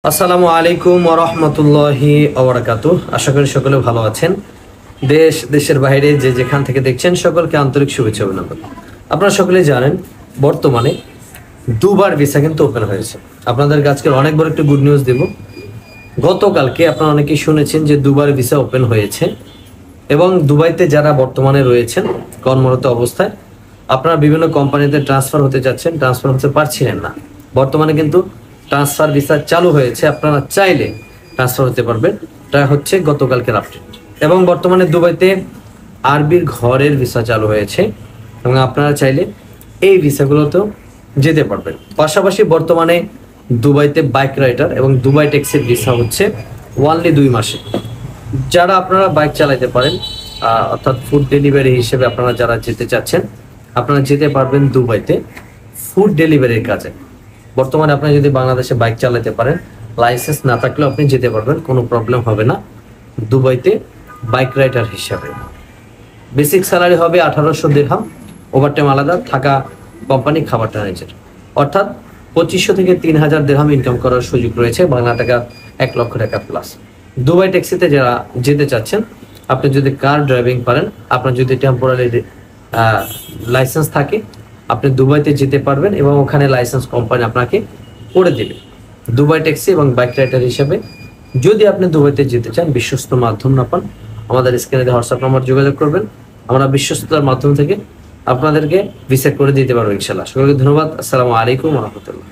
আসসালামু আলাইকুম ওয়া রাহমাতুল্লাহি ওয়া বারাকাতুহু। আশা করি সকলে ভালো আছেন। দেশ দেশের বাইরে যে যেখান থেকে দেখছেন সকলকে আন্তরিক শুভেচ্ছা অভিনন্দন। আপনারা সকলে জানেন বর্তমানে দুবার ভিসা কিন্তু ওপেন হয়েছে। আপনাদের আজকে অনেক বড় একটা গুড নিউজ দেব। গতকালকে আপনারা অনেকেই শুনেছেন যে দুবার ভিসা ওপেন হয়েছে এবং দুবাইতে যারা বর্তমানে রয়েছেন কর্মরত অবস্থায় আপনারা বিভিন্ন কোম্পানিতে ট্রান্সফার হতে যাচ্ছেন, ট্রান্সফার হতে পারছিলেন না। বর্তমানে কিন্তু ট্রান্সফার ভিসা চালু হয়েছে, আপনারা চাইলে ট্রান্সফার হতে পারবেন। এটা হচ্ছে গতকালকের আপডেট। এবং বর্তমানে দুবাইতে আরবির ঘরের ভিসা চালু হয়েছে এবং আপনারা চাইলে এই ভিসাগুলোতেও যেতে পারবেন। পাশাপাশি বর্তমানে দুবাইতে বাইক রাইডার এবং দুবাই ট্যাক্সির ভিসা হচ্ছে ওয়ানলি 2 মাসে। যারা আপনারা বাইক চালাতে পারেন অর্থাৎ ফুড ডেলিভারি হিসেবে আপনারা যারা যেতে চাচ্ছেন আপনারা যেতে পারবেন দুবাইতে ফুড ডেলিভারির কাজে। বর্তমানে আপনি যদি বাংলাদেশে বাইক চালাতে পারেন, লাইসেন্স না থাকলেও আপনি যেতে পারবেন, কোনো প্রবলেম হবে না দুবাইতে বাইক রাইডার হিসাবে। বেসিক স্যালারি হবে 1800 দিরহাম, ওভারটাইম আলাদা, থাকা কোম্পানি, খাবারটা নিজের। অর্থাৎ 2500 থেকে 3000 দিরহাম ইনকাম করার সুযোগ রয়েছে, বাংলা টাকা 1 লক্ষ টাকা প্লাস। দুবাই ট্যাক্সিতে যারা যেতে চাচ্ছেন আপনি যদি কার ড্রাইভিং পারেন, আপনার যদি টেম্পোরারি লাইসেন্স থাকে আপনি দুবাইতে যেতে পারবেন এবং ওখানে লাইসেন্স কোম্পানি আপনাকে করে দেবে দুবাই ট্যাক্সি এবং বাইক রাইডার হিসেবে। যদি আপনি দুবাইতে যেতে চান, বিশ্বস্ত মাধ্যম না পান, আমাদের স্ক্রিনে দেওয়া হোয়াটসঅ্যাপ নাম্বার যোগাযোগ করবেন। আমরা বিশ্বস্ততার মাধ্যম থেকে আপনাদেরকে ভিসা করে দিতে পারবো ইনশাআল্লাহ। সকলকে ধন্যবাদ। আসসালামু আলাইকুম ওয়া রাহমাতুল্লাহ।